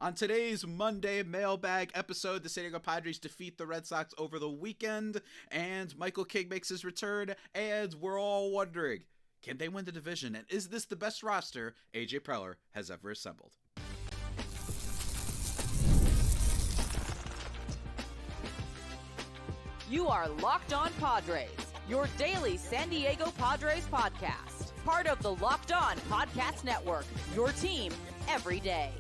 On today's Monday Mailbag episode, the San Diego Padres defeat the Red Sox over the weekend, and Michael King makes his return, and we're all wondering, can they win the division, and is this the best roster AJ Preller has ever assembled? You are Locked On Padres, your daily San Diego Padres podcast. Part of the Locked On Podcast Network, your team every day.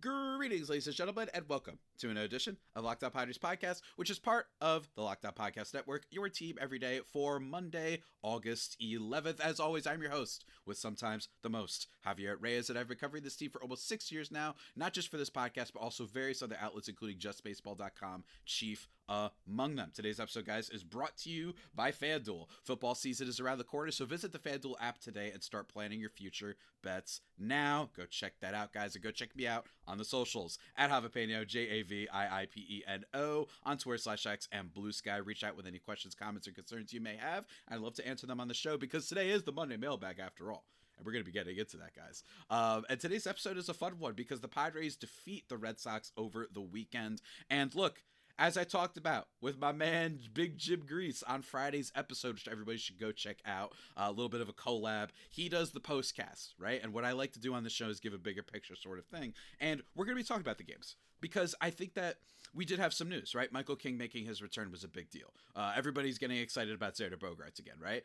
Greetings, ladies and gentlemen, and welcome to another edition of Locked On Padres podcast, which is part of the Locked On Podcast Network, your team every day for Monday, August 11th. As always, I'm your host with sometimes the most, Javier Reyes, and I've been covering this team for almost 6 years now, not just for this podcast, but also various other outlets, including JustBaseball.com, chief among them. Today's episode, guys, is brought to you by FanDuel. Football season is around the corner, so visit the FanDuel app today and start planning your future bets now. Go check that out, guys, and go check me out on the socials at Javipeno, JAVIIPENO, on Twitter/X and Blue Sky. Reach out with any questions, comments, or concerns you may have. I'd love to answer them on the show because today is the Monday Mailbag after all. And we're going to be getting into that, guys. And today's episode is a fun one because the Padres defeat the Red Sox over the weekend. And look, as I talked about with my man Big Jim Grease on Friday's episode, which everybody should go check out, a little bit of a collab. He does the postcast, right? And what I like to do on the show is give a bigger picture sort of thing. And we're going to be talking about the games because I think that we did have some news, right? Michael King making his return was a big deal. Everybody's getting excited about Xander Bogaerts again, right?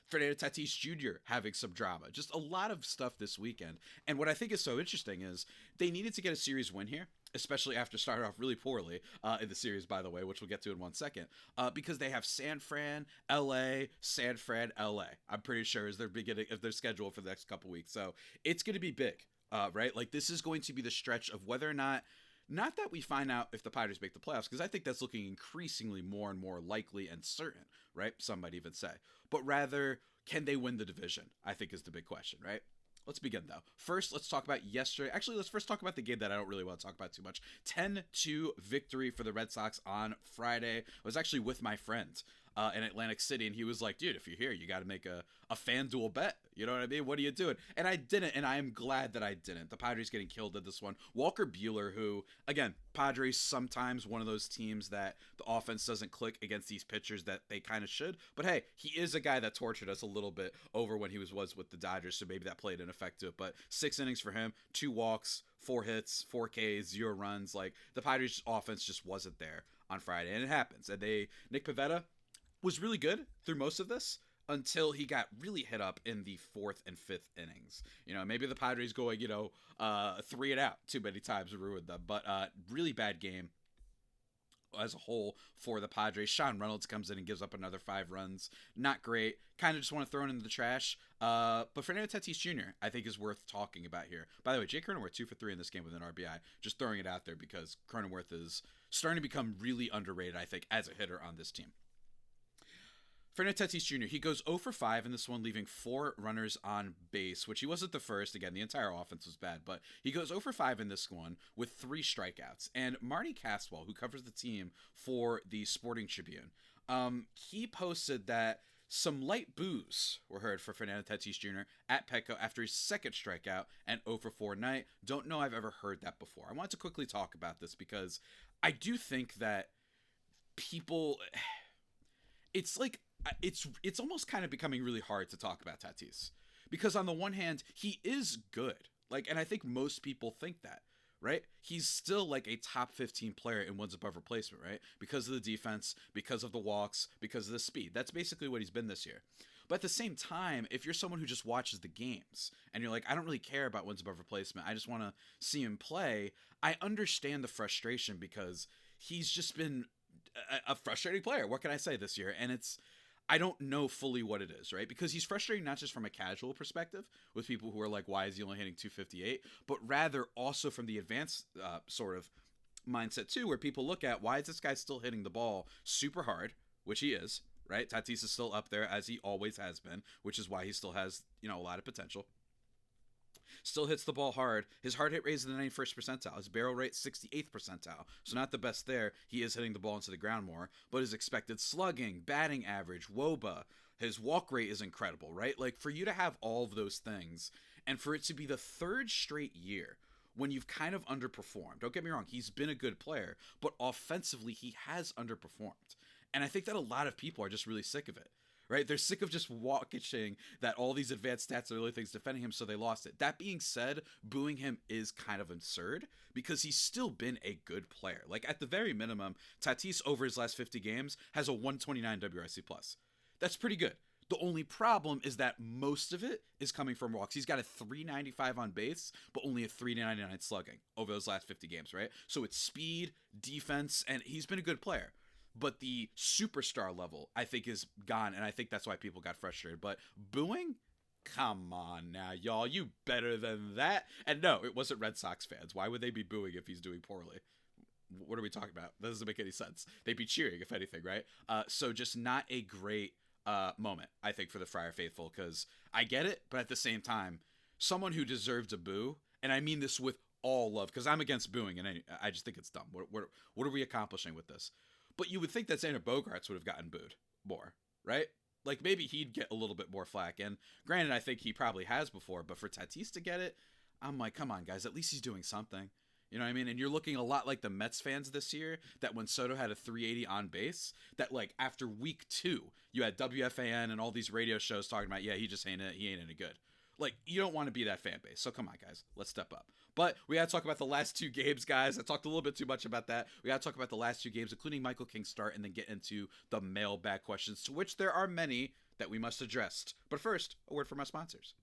Fernando Tatis Jr. having some drama. Just a lot of stuff this weekend. And what I think is so interesting is they needed to get a series win here, especially after starting off really poorly in the series, by the way, which we'll get to in 1 second, because they have San Fran, LA, San Fran, LA. I'm pretty sure is their beginning of their schedule for the next couple weeks. So it's going to be big, right? Like this is going to be the stretch of whether or not that we find out if the Padres make the playoffs, because I think that's looking increasingly more and more likely and certain, right? Some might even say, but rather, can they win the division? I think is the big question, right? Let's begin, though. First, let's talk about yesterday. Actually, let's first talk about the game that I don't really want to talk about too much. 10-2 victory for the Red Sox on Friday. I was actually with my friend in Atlantic City, and he was like, dude, if you're here, you got to make a FanDuel bet. You know what I mean? What are you doing? And I didn't, and I am glad that I didn't. The Padres getting killed in this one. Walker Buehler, who, again, Padres sometimes one of those teams that the offense doesn't click against these pitchers that they kind of should. But hey, he is a guy that tortured us a little bit over when he was with the Dodgers, so maybe that played an effect to it. But 6 innings for him, 2 walks, 4 hits, 4 Ks, 0 runs. Like, the Padres offense just wasn't there on Friday, and it happens. And Nick Pivetta was really good through most of this until he got really hit up in the 4th and 5th innings. You know, maybe the Padres going, 3 and out too many times ruined them. But really bad game as a whole for the Padres. Sean Reynolds comes in and gives up another 5 runs. Not great. Kind of just want to throw it into the trash. But Fernando Tatis Jr., I think, is worth talking about here. By the way, Jake Cronenworth 2 for 3 in this game with an RBI. Just throwing it out there because Cronenworth is starting to become really underrated, I think, as a hitter on this team. Fernando Tatis Jr., he goes 0 for 5 in this one, leaving 4 runners on base, which he wasn't the first. Again, the entire offense was bad, but he goes 0 for 5 in this one with 3 strikeouts. And Marty Caswell, who covers the team for the Sporting Tribune, he posted that some light boos were heard for Fernando Tatis Jr. at Petco after his 2nd strikeout and 0 for 4 night. Don't know I've ever heard that before. I want to quickly talk about this because I do think that people... It's like... It's almost kind of becoming really hard to talk about Tatis because on the one hand, he is good. Like, and I think most people think that, right? He's still like a top 15 player in wins above replacement, right? Because of the defense, because of the walks, because of the speed. That's basically what he's been this year. But at the same time, if you're someone who just watches the games and you're like, I don't really care about wins above replacement, I just want to see him play, I understand the frustration because he's just been a frustrating player. What can I say this year? And I don't know fully what it is, right? Because he's frustrating not just from a casual perspective with people who are like, why is he only hitting 258? But rather also from the advanced sort of mindset too, where people look at, why is this guy still hitting the ball super hard, which he is, right? Tatis is still up there as he always has been, which is why he still has, a lot of potential. Still hits the ball hard. His hard hit rate is in the 91st percentile. His barrel rate 68th percentile. So not the best there. He is hitting the ball into the ground more. But his expected slugging, batting average, WOBA, his walk rate is incredible, right? Like, for you to have all of those things and for it to be the 3rd straight year when you've kind of underperformed. Don't get me wrong, he's been a good player, but offensively he has underperformed. And I think that a lot of people are just really sick of it. Right? They're sick of just watching that all these advanced stats are the only things defending him, so they lost it. That being said, booing him is kind of absurd because he's still been a good player. Like, at the very minimum, Tatis over his last 50 games has a 129 WRC+. That's pretty good. The only problem is that most of it is coming from walks. He's got a 395 on base, but only a 399 slugging over those last 50 games, right? So it's speed, defense, and he's been a good player. But the superstar level, I think, is gone, and I think that's why people got frustrated. But booing? Come on now, y'all. You better than that. And no, it wasn't Red Sox fans. Why would they be booing if he's doing poorly? What are we talking about? That doesn't make any sense. They'd be cheering, if anything, right? So just not a great moment, I think, for the Friar Faithful, because I get it, but at the same time, someone who deserves a boo, and I mean this with all love, because I'm against booing, and I just think it's dumb. What are we accomplishing with this? But you would think that Xander Bogaerts would have gotten booed more, right? Like, maybe he'd get a little bit more flack. And granted, I think he probably has before. But for Tatis to get it, I'm like, come on, guys. At least he's doing something. You know what I mean? And you're looking a lot like the Mets fans this year, that when Soto had a 380 on base, that, like, after week 2, you had WFAN and all these radio shows talking about, yeah, he just ain't it. He ain't any good. Like, you don't want to be that fan base. So come on, guys. Let's step up. But we got to talk about the last 2 games, guys. I talked a little bit too much about that. We got to talk about the last 2 games, including Michael King's start, and then get into the mailbag questions, to which there are many that we must address. But first, a word from our sponsors.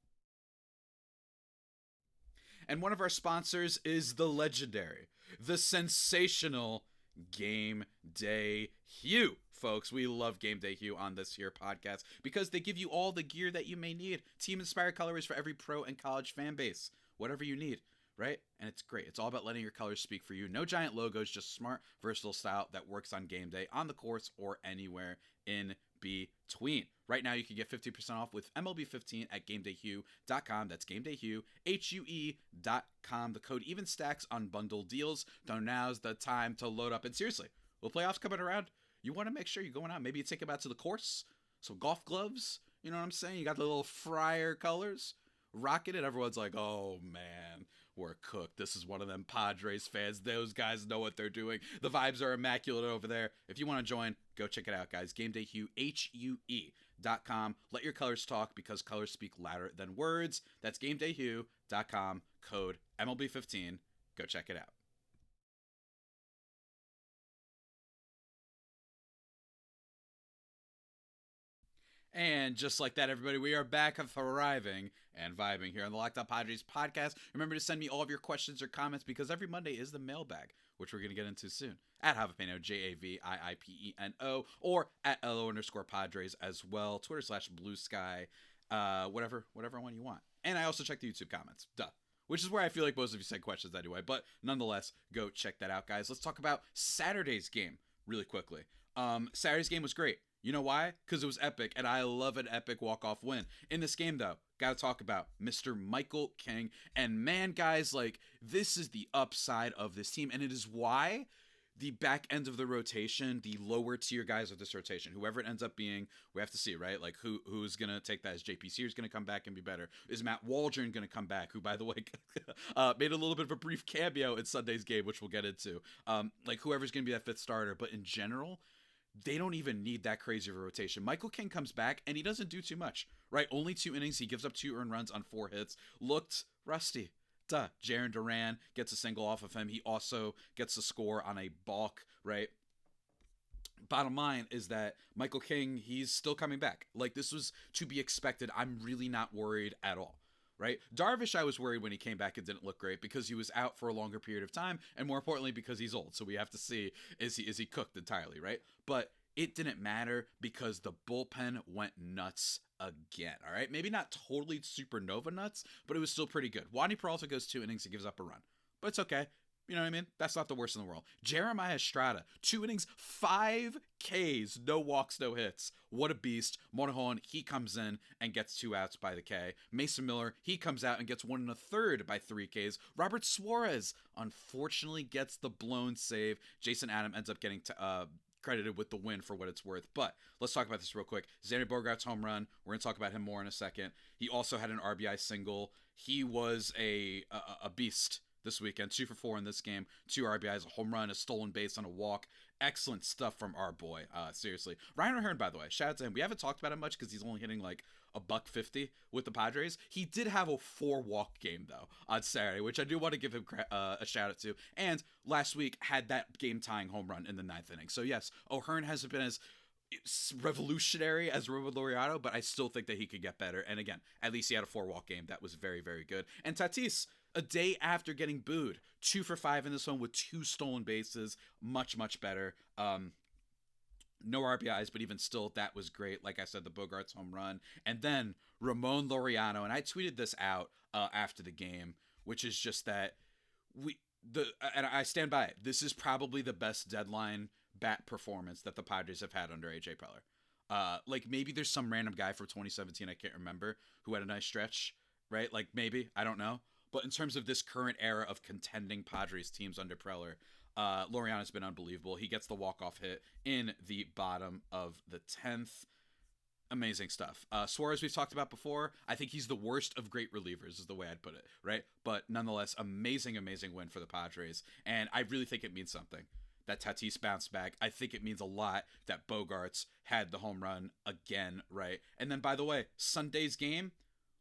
And one of our sponsors is the legendary, the sensational Game Day Hue. Folks, we love Game Day Hue on this here podcast because they give you all the gear that you may need. Team-inspired colorways for every pro and college fan base. Whatever you need, right? And it's great. It's all about letting your colors speak for you. No giant logos, just smart, versatile style that works on game day, on the course, or anywhere in between. Right now, you can get 50% off with MLB15 at GameDayHue.com. That's GameDayHue, HUE.com. The code even stacks on bundle deals. So now's the time to load up. And seriously, with playoffs coming around, you want to make sure you're going out. Maybe you take them out to the course. Some golf gloves. You know what I'm saying? You got the little Friar colors. Rocking it. Everyone's like, oh, man, we're cooked. This is one of them Padres fans. Those guys know what they're doing. The vibes are immaculate over there. If you want to join, go check it out, guys. Game Day Hue, HUE.com. Let your colors talk because colors speak louder than words. That's GameDayHue.com. Code MLB15. Go check it out. And just like that, everybody, we are back thriving and vibing here on the Locked Up Padres podcast. Remember to send me all of your questions or comments because every Monday is the mailbag, which we're going to get into soon. At Javipeno, JAVIIPENO, or at LO_Padres as well. Twitter/Blue Sky, whatever one you want. And I also check the YouTube comments. Duh. Which is where I feel like most of you send questions anyway. But nonetheless, go check that out, guys. Let's talk about Saturday's game really quickly. Saturday's game was great. You know why? Because it was epic, and I love an epic walk-off win. In this game, though, got to talk about Mr. Michael King. And man, guys, like, this is the upside of this team, and it is why the back end of the rotation, the lower tier guys of this rotation, whoever it ends up being, we have to see, right? Like, who's going to take that? Is JP Sears going to come back and be better? Is Matt Waldron going to come back, who, by the way, made a little bit of a brief cameo in Sunday's game, which we'll get into. Like, whoever's going to be that 5th starter. But in general, they don't even need that crazy of a rotation. Michael King comes back, and he doesn't do too much, right? Only 2 innings. He gives up 2 earned runs on 4 hits. Looked rusty. Jarren Duran gets a single off of him. He also gets a score on a balk, right? Bottom line is that Michael King, he's still coming back. Like, this was to be expected. I'm really not worried at all. Right? Darvish, I was worried when he came back and didn't look great because he was out for a longer period of time, and more importantly, because he's old. So we have to see, is he cooked entirely, right? But it didn't matter because the bullpen went nuts again, all right? Maybe not totally supernova nuts, but it was still pretty good. Wandy Peralta goes 2 innings and gives up a run, but it's okay. You know what I mean? That's not the worst in the world. Jeremiah Estrada, 2 innings, 5 Ks, no walks, no hits. What a beast. Monahan, he comes in and gets 2 outs by the K. Mason Miller, he comes out and gets 1 1/3 by 3 Ks. Robert Suarez, unfortunately, gets the blown save. Jason Adam ends up getting credited with the win for what it's worth. But let's talk about this real quick. Xander Bogaerts' home run. We're going to talk about him more in a second. He also had an RBI single. He was a beast this weekend. 2 for 4 in this game. 2 RBIs, a home run, a stolen base on a walk. Excellent stuff from our boy. Seriously. Ryan O'Hearn, by the way, shout out to him. We haven't talked about him much because he's only hitting like $150 with the Padres. He did have a 4-walk game though on Saturday, which I do want to give him a shout out to. And last week had that game tying home run in the 9th inning. So yes, O'Hearn hasn't been as revolutionary as Ramon Laureano, but I still think that he could get better. And again, at least he had a 4-walk game. That was very, very good. And Tatis, a day after getting booed, 2 for 5 in this one with 2 stolen bases. Much, much better. No RBIs, but even still, that was great. Like I said, the Bogaerts home run. And then Ramon Laureano, and I tweeted this out after the game, which is just that and I stand by it. This is probably the best deadline bat performance that the Padres have had under AJ Preller. Like maybe there's some random guy for 2017, I can't remember, who had a nice stretch, right? Like maybe, I don't know. But in terms of this current era of contending Padres teams under Preller, Laureano's been unbelievable. He gets the walk-off hit in the bottom of the 10th. Amazing stuff. Suarez, we've talked about before. I think he's the worst of great relievers is the way I'd put it, right? But nonetheless, amazing, amazing win for the Padres. And I really think it means something that Tatis bounced back. I think it means a lot that Bogaerts had the home run again, right? And then, by the way, Sunday's game,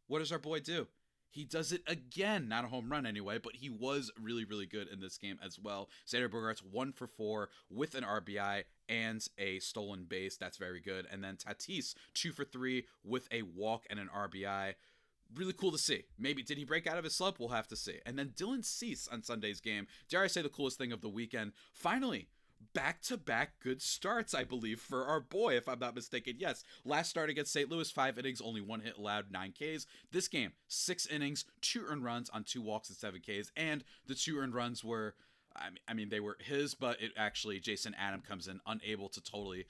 what does our boy do? He does it again. Not a home run anyway, but he was really, really good in this game as well. Xander Bogaerts 1 for 4 with an RBI and a stolen base. That's very good. And then Tatis 2 for 3 with a walk and an RBI. Really cool to see. Maybe did he break out of his slump? We'll have to see. And then Dylan Cease on Sunday's game. Dare I say the coolest thing of the weekend? Finally, back-to-back good starts, I believe, for our boy, if I'm not mistaken. Yes, last start against St. Louis, 5 innings, only 1 hit allowed, 9 Ks. This game, 6 innings, 2 earned runs on 2 walks and 7 Ks. And the 2 earned runs were, I mean, they were his, but it actually, Jason Adam comes in unable to totally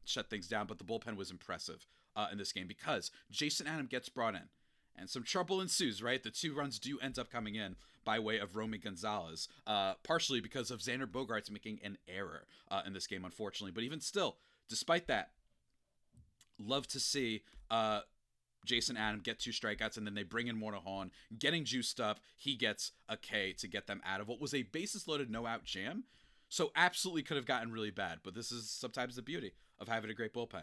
shut things down. But the bullpen was impressive in this game because Jason Adam gets brought in. And some trouble ensues, right? The 2 runs do end up coming in by way of Romy Gonzalez, partially because of Xander Bogaerts making an error in this game, unfortunately. But even still, despite that, love to see Jason Adam get 2 strikeouts, and then they bring in Monahan, getting juiced up. He gets a K to get them out of what was a bases-loaded no-out jam. So absolutely could have gotten really bad, but this is sometimes the beauty of having a great bullpen.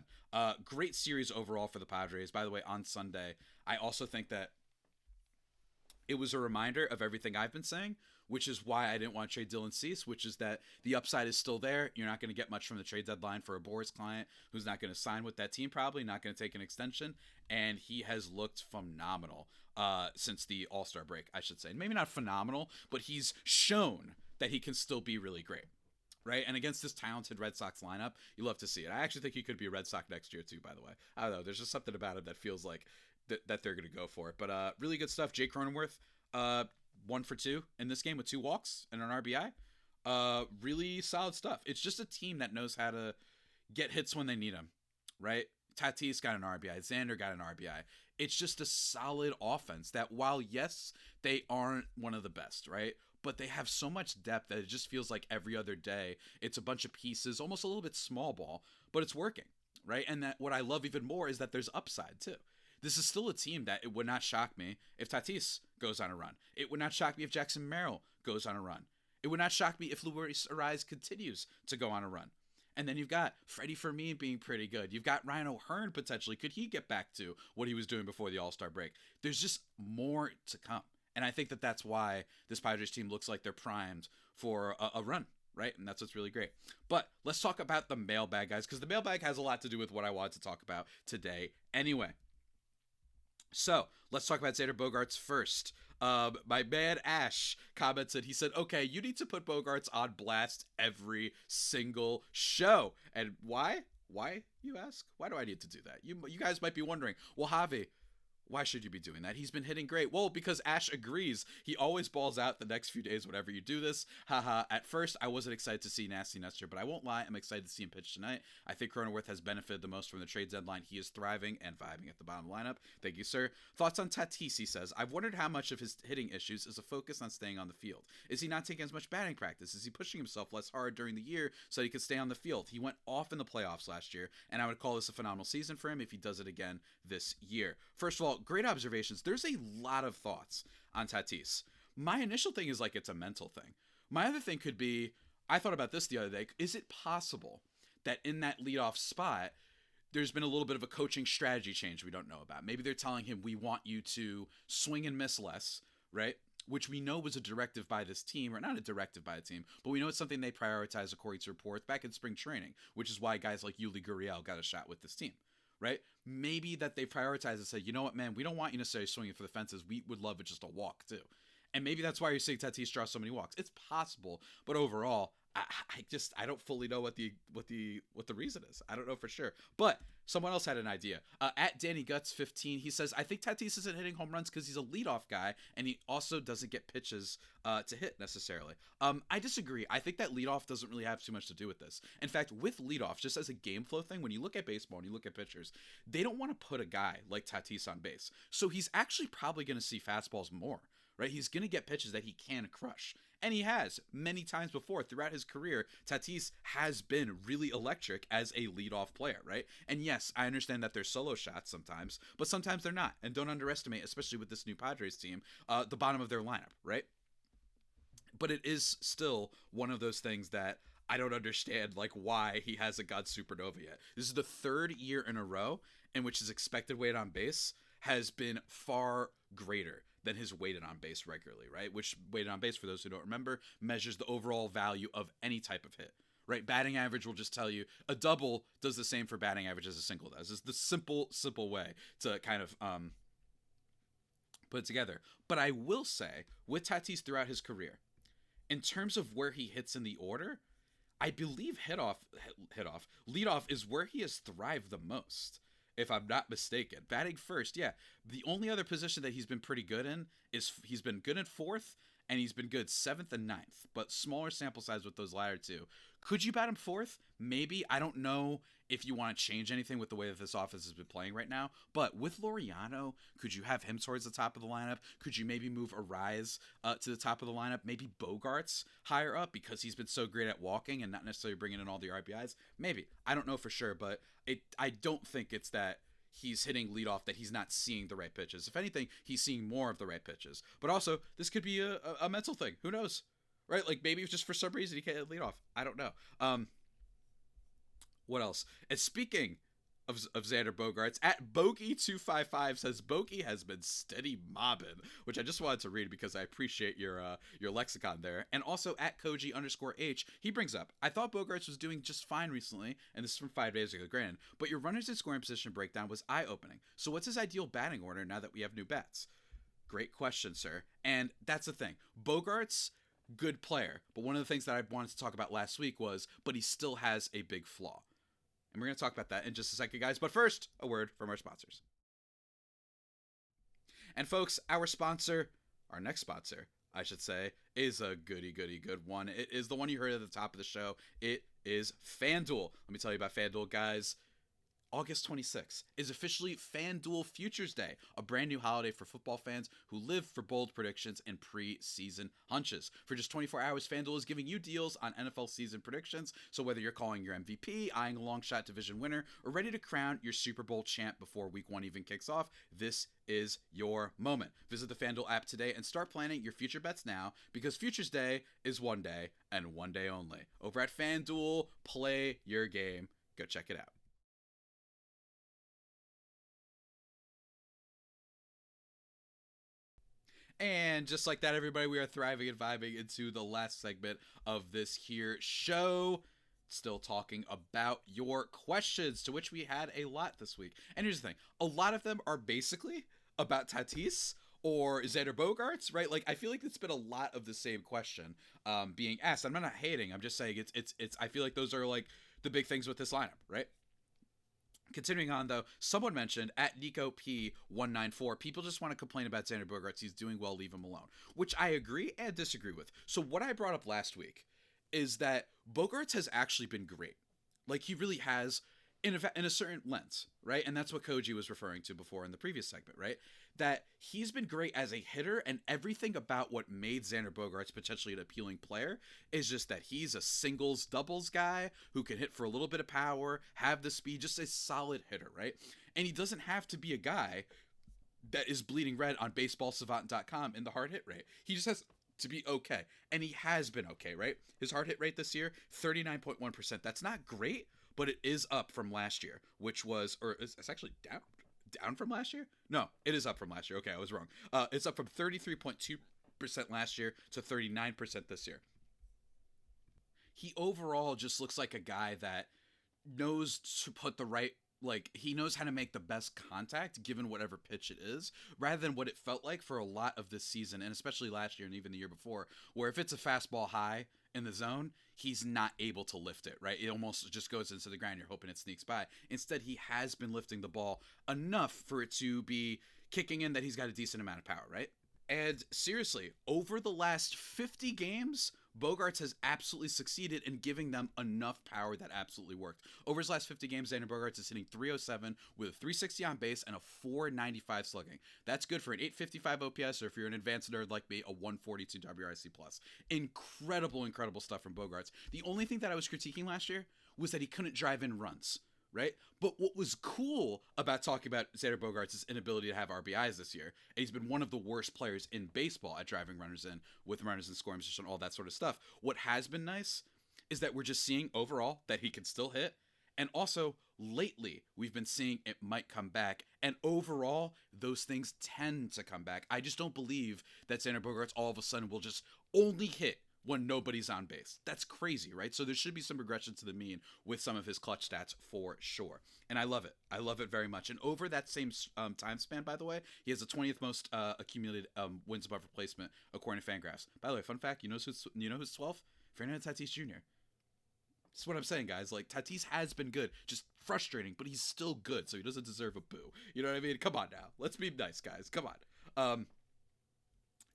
Great series overall for the Padres. By the way, on Sunday, I also think that it was a reminder of everything I've been saying, which is why I didn't want to trade Dylan Cease, which is that the upside is still there. You're not going to get much from the trade deadline for a Boris client who's not going to sign with that team, probably not going to take an extension, and he has looked phenomenal since the All-Star break, I should say. Maybe not phenomenal, but he's shown that he can still be really great, right? And against this talented Red Sox lineup, you love to see it. I actually think he could be a Red Sox next year too, by the way. I don't know. There's just something about him that feels like that they're going to go for it. But really good stuff. Jake Cronenworth, 1 for 2 in this game with 2 walks and an RBI. Really solid stuff. It's just a team that knows how to get hits when they need them, right? Tatis got an RBI. Xander got an RBI. It's just a solid offense that while, yes, they aren't one of the best, right? But they have so much depth that it just feels like every other day it's a bunch of pieces, almost a little bit small ball, but it's working, right? And that what I love even more is that there's upside too. This is still a team that it would not shock me if Tatis goes on a run. It would not shock me if Jackson Merrill goes on a run. It would not shock me if Luis Ariz continues to go on a run. And then you've got Freddie Fermin being pretty good. You've got Ryan O'Hearn potentially. Could he get back to what he was doing before the All-Star break? There's just more to come. And I think that that's why this Padres team looks like they're primed for a run, right? And that's what's really great. But let's talk about the mailbag, guys, because the mailbag has a lot to do with what I wanted to talk about today anyway. So let's talk about Xander Bogaerts first. My man Ash commented, he said, okay, you need to put Bogaerts on blast every single show. And why? Why, you ask? Why do I need to do that? You guys might be wondering, well, Javi, why should you be doing that? He's been hitting great. Well, because Ash agrees. He always balls out the next few days whenever you do this. Haha. At first, I wasn't excited to see Nasty Nestor, but I won't lie. I'm excited to see him pitch tonight. I think Cronenworth has benefited the most from the trade deadline. He is thriving and vibing at the bottom lineup. Thank you, sir. Thoughts on Tatis, he says. I've wondered how much of his hitting issues is a focus on staying on the field. Is he not taking as much batting practice? Is he pushing himself less hard during the year so he could stay on the field? He went off in the playoffs last year, and I would call this a phenomenal season for him if he does it again this year. First of all, great observations. There's a lot of thoughts on Tatis, My initial thing is like it's a mental thing. My other thing could be, I thought about this the other day. Is it possible that in that leadoff spot, there's been a little bit of a coaching strategy change we don't know about? Maybe they're telling him, we want you to swing and miss less, right? Which we know was a directive by this team, or not a directive by the team, but we know it's something they prioritize according to reports back in spring training, which is why guys like Yuli Gurriel got a shot with this team, right? Maybe that they prioritize and say, you know what, man, we don't want you necessarily swinging for the fences. We would love it just a walk too. And maybe that's why you're seeing Tatis draw so many walks. It's possible, but overall, I don't fully know what the reason is. I don't know for sure. But someone else had an idea. At Danny Guts 15, he says, I think Tatis isn't hitting home runs because he's a leadoff guy, and he also doesn't get pitches to hit necessarily. I disagree. I think that leadoff doesn't really have too much to do with this. In fact, with leadoff, just as a game flow thing, when you look at baseball and you look at pitchers, they don't want to put a guy like Tatis on base. So he's actually probably going to see fastballs more. Right? He's going to get pitches that he can crush. And he has many times before throughout his career. Tatis has been really electric as a leadoff player, right? And yes, I understand that there's solo shots sometimes, but sometimes they're not. And don't underestimate, especially with this new Padres team, the bottom of their lineup, right? But it is still one of those things that I don't understand, like, why he hasn't got supernova yet. This is the third year in a row in which his expected weight on base has been far greater than his weighted on base regularly, right? Which weighted on base, for those who don't remember, measures the overall value of any type of hit, right? Batting average will just tell you a double does the same for batting average as a single does. It's the simple way to kind of put it together. But I will say, with Tatis throughout his career, in terms of where he hits in the order, I believe leadoff is where he has thrived the most, if I'm not mistaken. Batting first, yeah. The only other position that he's been pretty good in is he's been good at fourth, and he's been good 7th and 9th, but smaller sample size with those latter two. Could you bat him 4th? Maybe. I don't know if you want to change anything with the way that this offense has been playing right now, but with Laureano, could you have him towards the top of the lineup? Could you maybe move Reyes to the top of the lineup? Maybe Bogaerts higher up because he's been so great at walking and not necessarily bringing in all the RBIs? Maybe. I don't know for sure, but I don't think it's that he's hitting leadoff that he's not seeing the right pitches. If anything, he's seeing more of the right pitches. But also, this could be a mental thing. Who knows? Right? Like, maybe it's just for some reason he can't hit leadoff. I don't know. What else? And speaking of Xander Bogaerts, at Bogey255 says Bogey has been steady mobbing, which I just wanted to read because I appreciate your lexicon there. And also at Koji_H, he brings up, I thought Bogaerts was doing just fine recently, and this is from 5 days ago, granted, but your runners in scoring position breakdown was eye-opening. So what's his ideal batting order now that we have new bats? Great question, sir. And that's the thing. Bogaerts, good player, but one of the things that I wanted to talk about last week was, but he still has a big flaw. And we're going to talk about that in just a second, guys. But first, a word from our sponsors. And folks, our next sponsor, I should say, is a goody good one. It is the one you heard at the top of the show. It is FanDuel. Let me tell you about FanDuel, guys. August 26th is officially FanDuel Futures Day, a brand new holiday for football fans who live for bold predictions and preseason hunches. For just 24 hours, FanDuel is giving you deals on NFL season predictions, so whether you're calling your MVP, eyeing a long shot division winner, or ready to crown your Super Bowl champ before Week 1 even kicks off, this is your moment. Visit the FanDuel app today and start planning your future bets now, because Futures Day is one day and one day only. Over at FanDuel, play your game. Go check it out. And just like that, everybody, we are thriving and vibing into the last segment of this here show. Still talking about your questions, to which we had a lot this week. And here's the thing. A lot of them are basically about Tatis or Xander Bogaerts, right? Like, I feel like it's been a lot of the same question being asked. I'm not hating. I'm just saying it's I feel like those are like the big things with this lineup, right? Continuing on, though, someone mentioned at NicoP194, people just want to complain about Xander Bogaerts. He's doing well, leave him alone, which I agree and disagree with. So what I brought up last week is that Bogaerts has actually been great. Like, he really has in a certain lens, right? And that's what Koji was referring to before in the previous segment, right? That he's been great as a hitter, and everything about what made Xander Bogaerts potentially an appealing player is just that he's a singles, doubles guy who can hit for a little bit of power, have the speed, just a solid hitter, right? And he doesn't have to be a guy that is bleeding red on baseballsavant.com in the hard hit rate. He just has to be okay. And he has been okay, right? His hard hit rate this year, 39.1%. That's not great, but it is up from last year, which was, or it's actually down from last year? No, it is up from last year. Okay, I was wrong. It's up from 33.2% last year to 39% this year. He overall just looks like a guy that knows to put the right, like, he knows how to make the best contact given whatever pitch it is, rather than what it felt like for a lot of this season, and especially last year and even the year before, where if it's a fastball high in the zone, he's not able to lift it, right? It almost just goes into the ground. You're hoping it sneaks by. Instead, he has been lifting the ball enough for it to be kicking in that he's got a decent amount of power, right? And seriously, over the last 50 games, Bogaerts has absolutely succeeded in giving them enough power that absolutely worked. Over his last 50 games, Xander Bogaerts is hitting .307 with a .360 on base and a .495 slugging. That's good for an .855 OPS, or if you're an advanced nerd like me, a .142 WRC+. Incredible stuff from Bogaerts. The only thing that I was critiquing last year was that he couldn't drive in runs, right? But what was cool about talking about Xander Bogaerts' inability to have RBIs this year, and he's been one of the worst players in baseball at driving runners in, with runners in scoring position, all that sort of stuff. What has been nice is that we're just seeing overall that he can still hit, and also lately we've been seeing it might come back, and overall those things tend to come back. I just don't believe that Xander Bogaerts all of a sudden will just only hit when nobody's on base. That's crazy, right? So there should be some regression to the mean with some of his clutch stats for sure. And I love it. I love it very much. And over that same time span, by the way, he has the 20th most accumulated wins above replacement according to Fangraphs. By the way, fun fact, you know who's 12th? Fernando Tatis Jr. That's what I'm saying, guys. Like, Tatis has been good. Just frustrating, but he's still good, so he doesn't deserve a boo. You know what I mean? Come on now. Let's be nice, guys. Come on.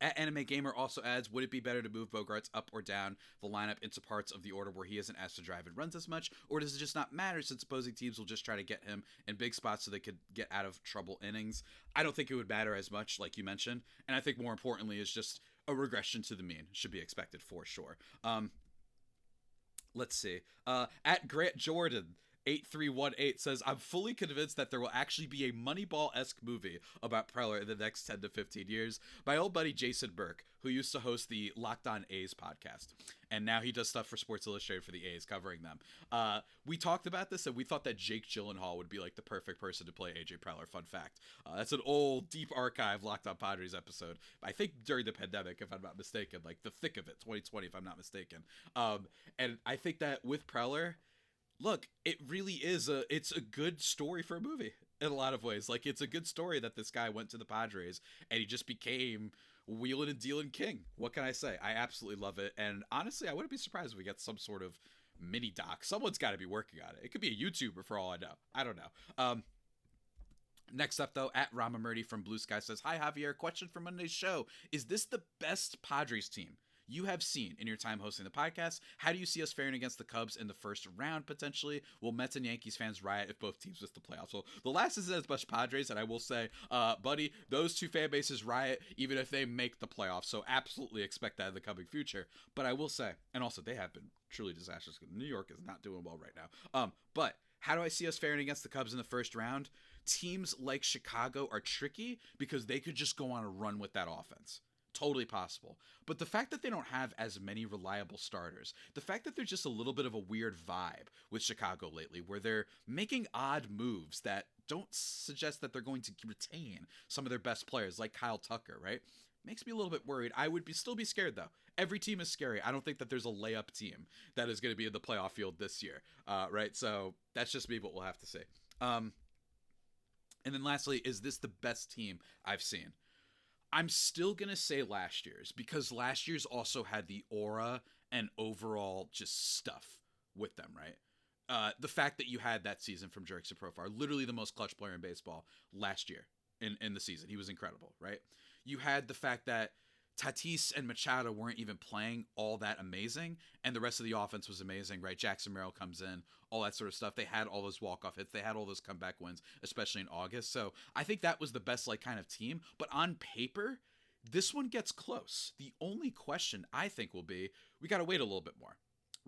At Anime Gamer also adds, would it be better to move Bogaerts up or down the lineup into parts of the order where he isn't asked to drive and runs as much, or does it just not matter since opposing teams will just try to get him in big spots so they could get out of trouble innings? I don't think it would matter as much, like you mentioned, and I think more importantly is just a regression to the mean should be expected for sure. Let's see. At Grant Jordan 8318 says, I'm fully convinced that there will actually be a Moneyball-esque movie about Preller in the next 10 to 15 years. My old buddy Jason Burke, who used to host the Locked On A's podcast, and now he does stuff for Sports Illustrated for the A's, covering them. We talked about this, and we thought that Jake Gyllenhaal would be like the perfect person to play AJ Preller. Fun fact. That's an old, deep archive Locked On Padres episode. I think during the pandemic, if I'm not mistaken, like the thick of it, 2020, if I'm not mistaken. And I think that with Preller, look, it really is it's a good story for a movie in a lot of ways. Like, it's a good story that this guy went to the Padres and he just became wheeling and dealing king. What can I say? I absolutely love it. And honestly, I wouldn't be surprised if we get some sort of mini doc. Someone's got to be working on it. It could be a YouTuber for all I know. I don't know. Next up, though, at Rama Murdy from Blue Sky says, hi, Javier. Question for Monday's show. Is this the best Padres team you have seen in your time hosting the podcast? How do you see us faring against the Cubs in the first round, potentially? Will Mets and Yankees fans riot if both teams miss the playoffs? Well, the last isn't as much Padres, and I will say, buddy, those two fan bases riot even if they make the playoffs, so absolutely expect that in the coming future. But I will say, and also they have been truly disastrous. New York is not doing well right now. But how do I see us faring against the Cubs in the first round? Teams like Chicago are tricky because they could just go on a run with that offense. Totally possible. But the fact that they don't have as many reliable starters, the fact that there's just a little bit of a weird vibe with Chicago lately, where they're making odd moves that don't suggest that they're going to retain some of their best players, like Kyle Tucker, right? Makes me a little bit worried. I would still be scared, though. Every team is scary. I don't think that there's a layup team that is going to be in the playoff field this year, right? So that's just me, but we'll have to see. And then lastly, is this the best team I've seen? I'm still going to say last year's, because last year's also had the aura and overall just stuff with them, right? The fact that you had that season from Jurickson Profar, literally the most clutch player in baseball last year in the season. He was incredible, right? You had the fact that Tatis and Machado weren't even playing all that amazing, and the rest of the offense was amazing, right? Jackson Merrill comes in, all that sort of stuff. They had all those walk-off hits. They had all those comeback wins, especially in August. So I think that was the best kind of team. But on paper, this one gets close. The only question I think will be, we got to wait a little bit more,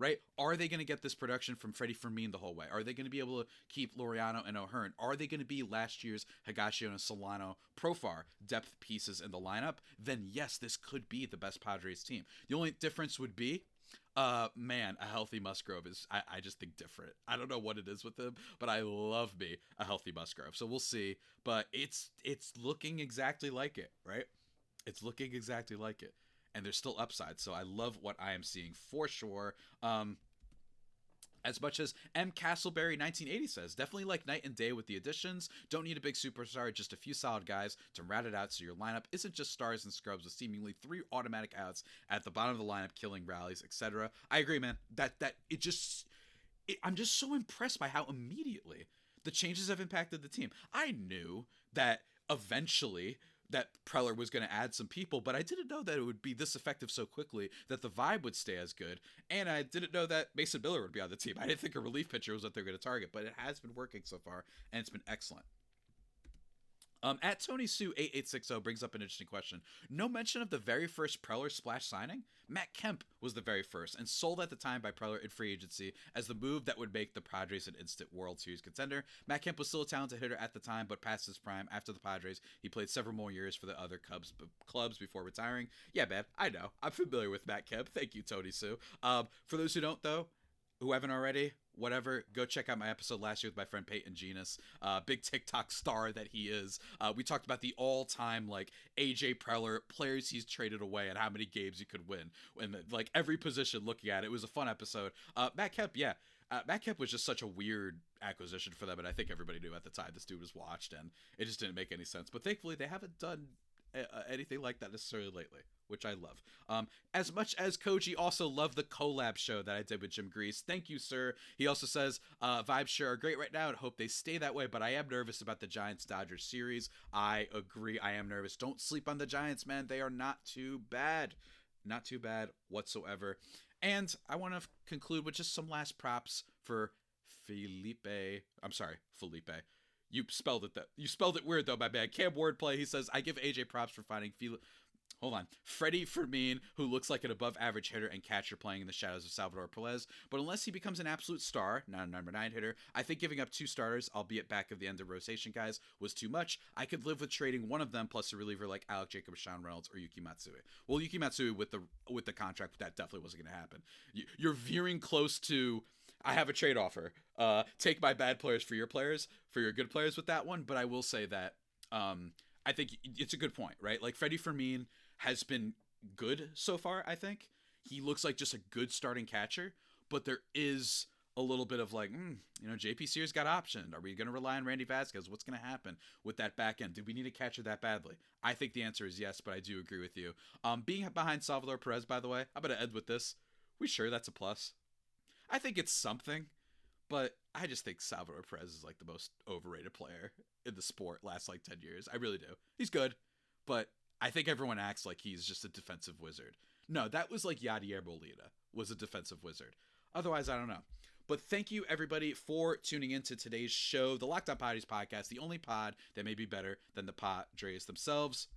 right? Are they going to get this production from Freddie Fermin the whole way? Are they going to be able to keep Laureano and O'Hearn? Are they going to be last year's Higashioka and Solano Profar depth pieces in the lineup? Then yes, this could be the best Padres team. The only difference would be, man, a healthy Musgrove is, I just think different. I don't know what it is with him, but I love me a healthy Musgrove. So we'll see, but it's looking exactly like it, right? It's looking exactly like it. And there's still upside. So I love what I am seeing for sure. As much as M. Castleberry 1980 says, definitely like night and day with the additions. Don't need a big superstar, just a few solid guys to round it out so your lineup isn't just stars and scrubs with seemingly 3 automatic outs at the bottom of the lineup, killing rallies, etc. I agree, man. I'm just so impressed by how immediately the changes have impacted the team. I knew that eventually that Preller was going to add some people, but I didn't know that it would be this effective so quickly, that the vibe would stay as good, and I didn't know that Mason Miller would be on the team. I didn't think a relief pitcher was what they're going to target, but it has been working so far, and it's been excellent. At Tony Sue 8860 brings up an interesting question. No mention of the very first Preller splash signing? Matt Kemp was the very first, and sold at the time by Preller in free agency as the move that would make the Padres an instant World Series contender. Matt Kemp was still a talented hitter at the time, but past his prime. After the Padres, he played several more years for the other clubs before retiring. Yeah, man, I know. I'm familiar with Matt Kemp. Thank you, Tony Sue. For those who don't, though, who haven't already, whatever, go check out my episode last year with my friend Peyton Genus, big TikTok star that he is. We talked about the all-time, like, AJ Preller players he's traded away and how many games he could win. And, like, every position looking at it. It was a fun episode. Matt Kemp, yeah. Matt Kemp was just such a weird acquisition for them, and I think everybody knew at the time this dude was watched, and it just didn't make any sense. But thankfully, they haven't done anything like that necessarily lately, which I love. As much as Koji also loved the collab show that I did with Jim Grease. Thank you, sir. He also says, vibes sure are great right now and hope they stay that way, but I am nervous about the Giants-Dodgers series. I agree. I am nervous. Don't sleep on the Giants, man. They are not too bad. Not too bad whatsoever. And I want to conclude with just some last props for Felipe. You spelled it weird though, my man. Cam Wordplay, he says, I give AJ props for finding Freddie Fermin, who looks like an above average hitter and catcher playing in the shadows of Salvador Perez. But unless he becomes an absolute star, not a number 9 hitter, I think giving up 2 starters, albeit back of the end of rotation guys, was too much. I could live with trading one of them plus a reliever like Alec Jacobs, Sean Reynolds, or Yuki Matsui. Well, Yuki Matsui with the contract, that definitely wasn't going to happen. You're veering close to, I have a trade offer. Take my bad players for your good players with that one. But I will say that I think it's a good point, right? Like Freddie Fermin has been good so far, I think. He looks like just a good starting catcher, but there is a little bit of like, JP Sears got optioned. Are we going to rely on Randy Vasquez? What's going to happen with that back end? Do we need a catcher that badly? I think the answer is yes, but I do agree with you. Being behind Salvador Perez, by the way, I'm going to end with this. We sure that's a plus? I think it's something, but I just think Salvador Perez is like the most overrated player in the sport last like 10 years. I really do. He's good, but I think everyone acts like he's just a defensive wizard. No, that was like Yadier Molina was a defensive wizard. Otherwise, I don't know. But thank you, everybody, for tuning into today's show, the Locked On Padres podcast, the only pod that may be better than the Padres themselves.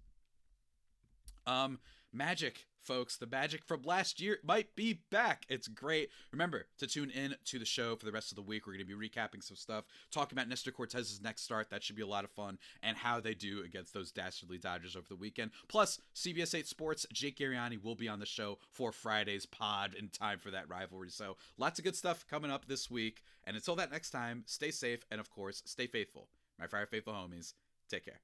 Magic, folks. The magic from last year might be back. It's great. Remember to tune in to the show for the rest of the week. We're going to be recapping some stuff, talking about Nestor Cortez's next start. That should be a lot of fun, and how they do against those dastardly Dodgers over the weekend. Plus, CBS 8 Sports, Jake Garriani will be on the show for Friday's pod in time for that rivalry. So lots of good stuff coming up this week. And until that next time, stay safe and, of course, stay faithful. My Fire Faithful homies, take care.